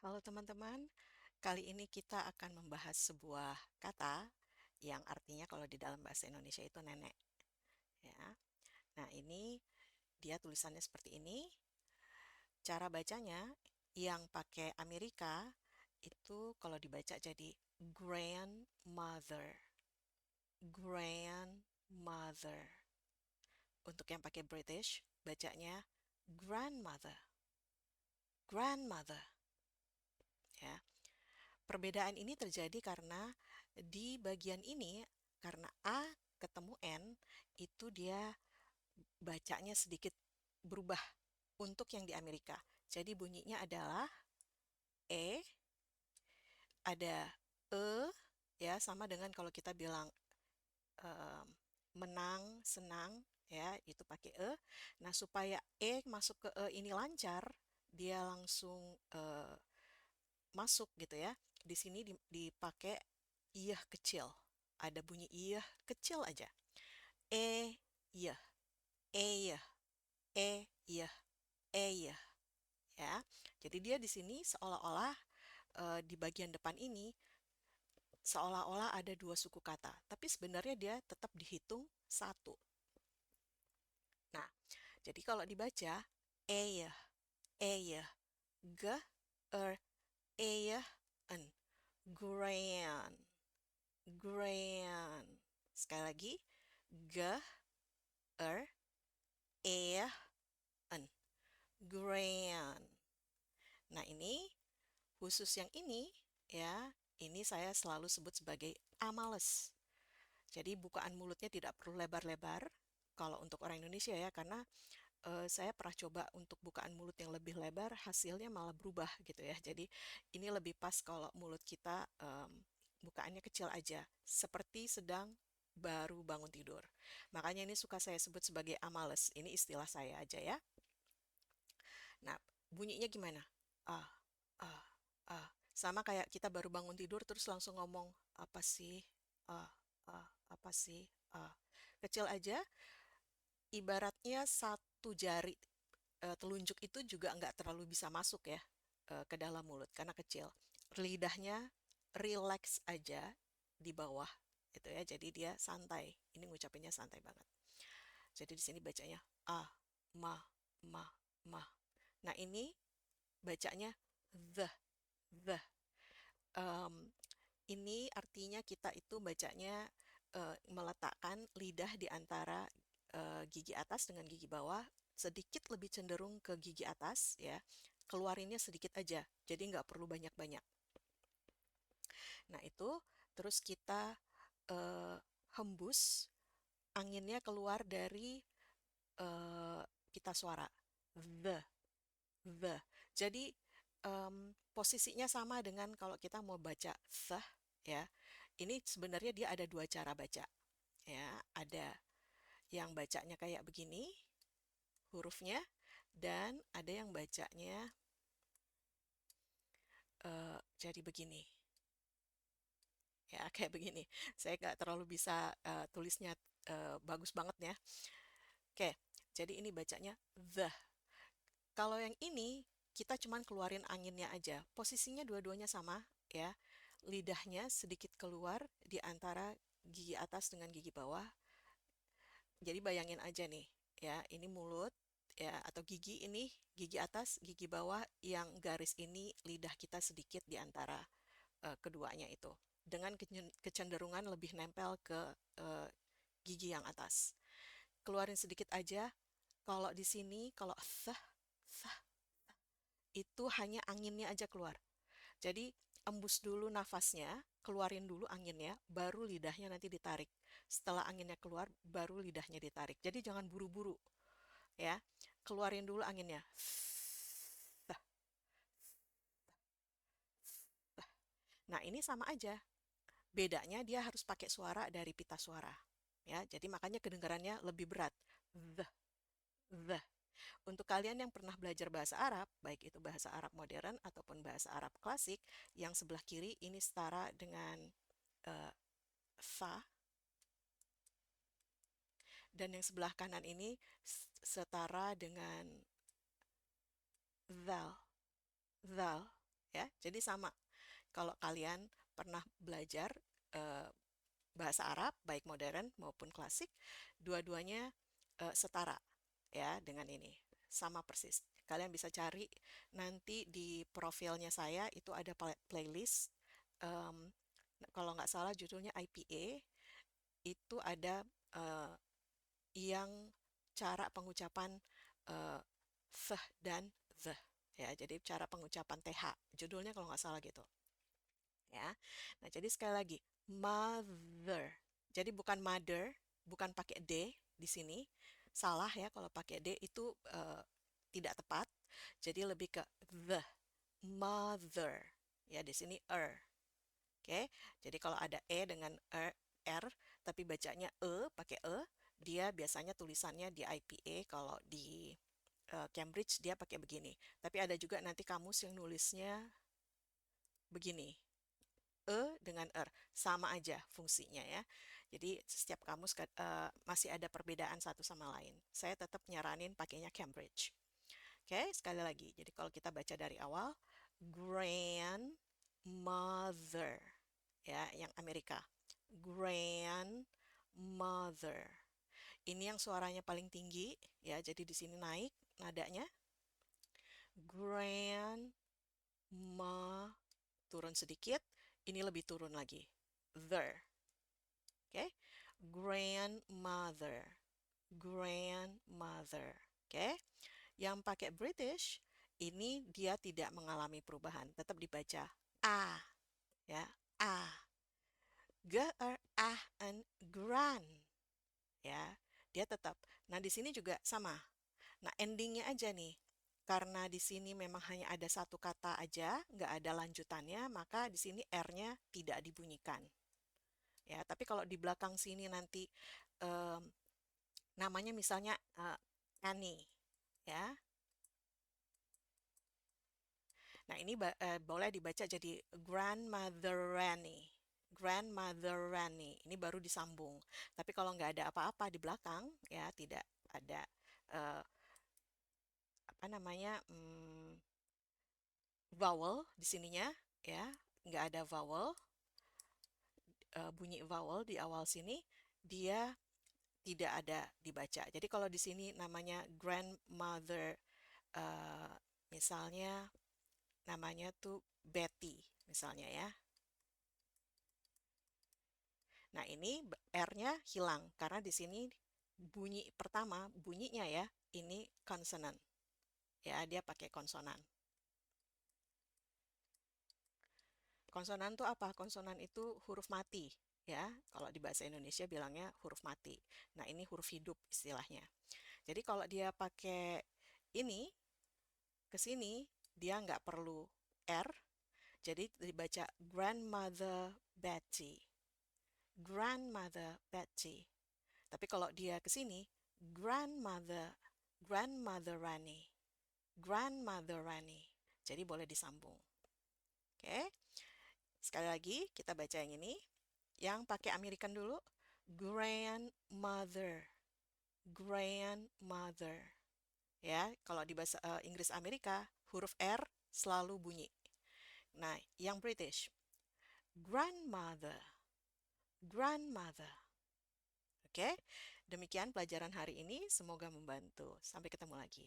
Halo teman-teman, kali ini kita akan membahas sebuah kata yang artinya kalau di dalam bahasa Indonesia itu nenek, ya. Nah, ini dia tulisannya seperti ini. Cara bacanya yang pakai Amerika itu kalau dibaca jadi grandmother, grandmother. Untuk yang pakai British bacanya grandmother, grandmother, ya. Perbedaan ini terjadi karena di bagian ini, karena A ketemu N, itu dia bacanya sedikit berubah untuk yang di Amerika. Jadi bunyinya adalah E, ada E, ya sama dengan kalau kita bilang em, menang, senang, ya itu pakai E. Nah supaya E masuk ke E ini lancar, dia langsung masuk gitu ya. Di sini dipakai iyah kecil. Ada bunyi iyah kecil aja. E, iyah, iyah, iyah, iyah. Ya. Jadi dia di sini seolah-olah di bagian depan ini seolah-olah ada dua suku kata, tapi sebenarnya dia tetap dihitung satu. Nah, jadi kalau dibaca iyah, iyah, g, er, iyah, en, grand, grand. Sekali lagi, g, er, iyah, en, grand. Nah, ini khusus yang ini ya, ini saya selalu sebut sebagai amales. Jadi bukaan mulutnya tidak perlu lebar-lebar kalau untuk orang Indonesia ya, karena saya pernah coba untuk bukaan mulut yang lebih lebar, hasilnya malah berubah gitu ya. Jadi ini lebih pas kalau mulut kita bukaannya kecil aja, seperti sedang baru bangun tidur. Makanya ini suka saya sebut sebagai amales. Ini istilah saya aja ya. Nah, bunyinya gimana? Ah, ah, ah. Sama kayak kita baru bangun tidur terus langsung ngomong, apa sih? Ah, apa sih? Ah. Kecil aja, ibaratnya satu jari telunjuk itu juga nggak terlalu bisa masuk ya ke dalam mulut karena kecil. Lidahnya relax aja di bawah itu ya. Jadi dia santai. Ini ngucapinnya santai banget. Jadi di sini bacanya ah, ma, ma, ma. Nah, ini bacanya the, the. Em, ini artinya kita itu bacanya meletakkan lidah di antara gigi atas dengan gigi bawah, sedikit lebih cenderung ke gigi atas ya. Keluarinnya sedikit aja, jadi nggak perlu banyak-banyak. Nah itu, terus kita eh, hembus anginnya keluar dari pita suara. The, the. Jadi posisinya sama dengan kalau kita mau baca the ya. Ini sebenarnya dia ada dua cara baca ya. Ada yang bacanya kayak begini hurufnya dan ada yang bacanya jadi begini ya kayak begini. Saya nggak terlalu bisa tulisnya bagus banget ya. Oke, jadi ini bacanya the. Kalau yang ini kita cuman keluarin anginnya aja. Posisinya dua-duanya sama ya. Lidahnya sedikit keluar di antara gigi atas dengan gigi bawah. Jadi bayangin aja nih ya, ini mulut ya atau gigi ini, gigi atas, gigi bawah yang garis ini lidah kita sedikit di antara keduanya itu. Dengan kecenderungan lebih nempel ke eh, gigi yang atas. Keluarin sedikit aja. Kalau di sini, kalau thah, itu hanya anginnya aja keluar. Jadi embus dulu nafasnya, keluarin dulu anginnya, baru lidahnya nanti ditarik. Setelah anginnya keluar, baru lidahnya ditarik. Jadi jangan buru-buru ya. Keluarin dulu anginnya. Nah, ini sama aja. Bedanya dia harus pakai suara dari pita suara. Ya, jadi makanya kedengarannya lebih berat. The, the. Untuk kalian yang pernah belajar bahasa Arab, baik itu bahasa Arab modern ataupun bahasa Arab klasik, yang sebelah kiri ini setara dengan eh, fa, dan yang sebelah kanan ini setara dengan zal, zal. ya. Jadi sama. Kalau kalian pernah belajar eh, bahasa Arab, baik modern maupun klasik, dua-duanya setara ya dengan ini. Sama persis. Kalian bisa cari nanti di profilnya saya itu ada playlist. Em, Kalau nggak salah judulnya IPA, itu ada eh, yang cara pengucapan eh, th dan the. Ya, jadi cara pengucapan TH. Judulnya kalau nggak salah gitu. Ya. Nah, jadi sekali lagi, mother. Jadi bukan mother, bukan pakai D di sini. Salah ya kalau pakai D itu tidak tepat. Jadi lebih ke the, mother. Ya, di sini Oke. Jadi kalau ada E dengan R, tapi bacanya pakai dia biasanya tulisannya di IPA, kalau di Cambridge dia pakai begini. Tapi ada juga nanti kamus yang nulisnya begini. Dengan sama aja fungsinya ya. Jadi setiap kamus masih ada perbedaan satu sama lain. Saya tetap nyaranin pakainya Cambridge. Oke, sekali lagi. Jadi kalau kita baca dari awal, grandmother ya, yang Amerika. Grandmother. Ini yang suaranya paling tinggi ya. Jadi di sini naik nadanya. Grandma, turun sedikit, ini lebih turun lagi. The. Oke. Grandmother. Grandmother. Oke. Yang pakai British, ini dia tidak mengalami perubahan, tetap dibaca A, ya, A. Gran, ya, dia tetap. Nah, di sini juga sama. Nah, endingnya aja nih. Karena di sini memang hanya ada satu kata aja, nggak ada lanjutannya, maka di sini R-nya tidak dibunyikan. Ya, tapi kalau di belakang sini nanti em, namanya misalnya Annie, ya. Nah, ini boleh dibaca jadi Grandmother Annie. Grandmother Annie. Ini baru disambung. Tapi kalau nggak ada apa-apa di belakang, ya tidak ada eh, apa namanya vowel di sininya, ya nggak ada vowel, bunyi vowel di awal sini, dia tidak ada dibaca. Jadi kalau di sini namanya grandmother, eh, misalnya namanya tuh Betty, misalnya ya. Nah, ini R-nya hilang karena di sini bunyi pertama, bunyinya ya, ini konsonan. Ya, dia pakai konsonan. Konsonan itu apa? Konsonan itu huruf mati, ya. Kalau di bahasa Indonesia bilangnya huruf mati. Nah, ini huruf hidup istilahnya. Jadi kalau dia pakai ini ke sini, dia nggak perlu R, jadi dibaca grandmother Betty. Grandmother Betty. Tapi kalau dia ke sini, grandmother, grandmother Rani, grandmother Rani. Jadi boleh disambung. Oke, sekali lagi kita baca yang ini. Yang pakai American dulu, grandmother, grandmother. Ya, kalau di bahasa Inggris Amerika, huruf R selalu bunyi. Nah, yang British, grandmother, grandmother. Oke, demikian pelajaran hari ini. Semoga membantu. Sampai ketemu lagi.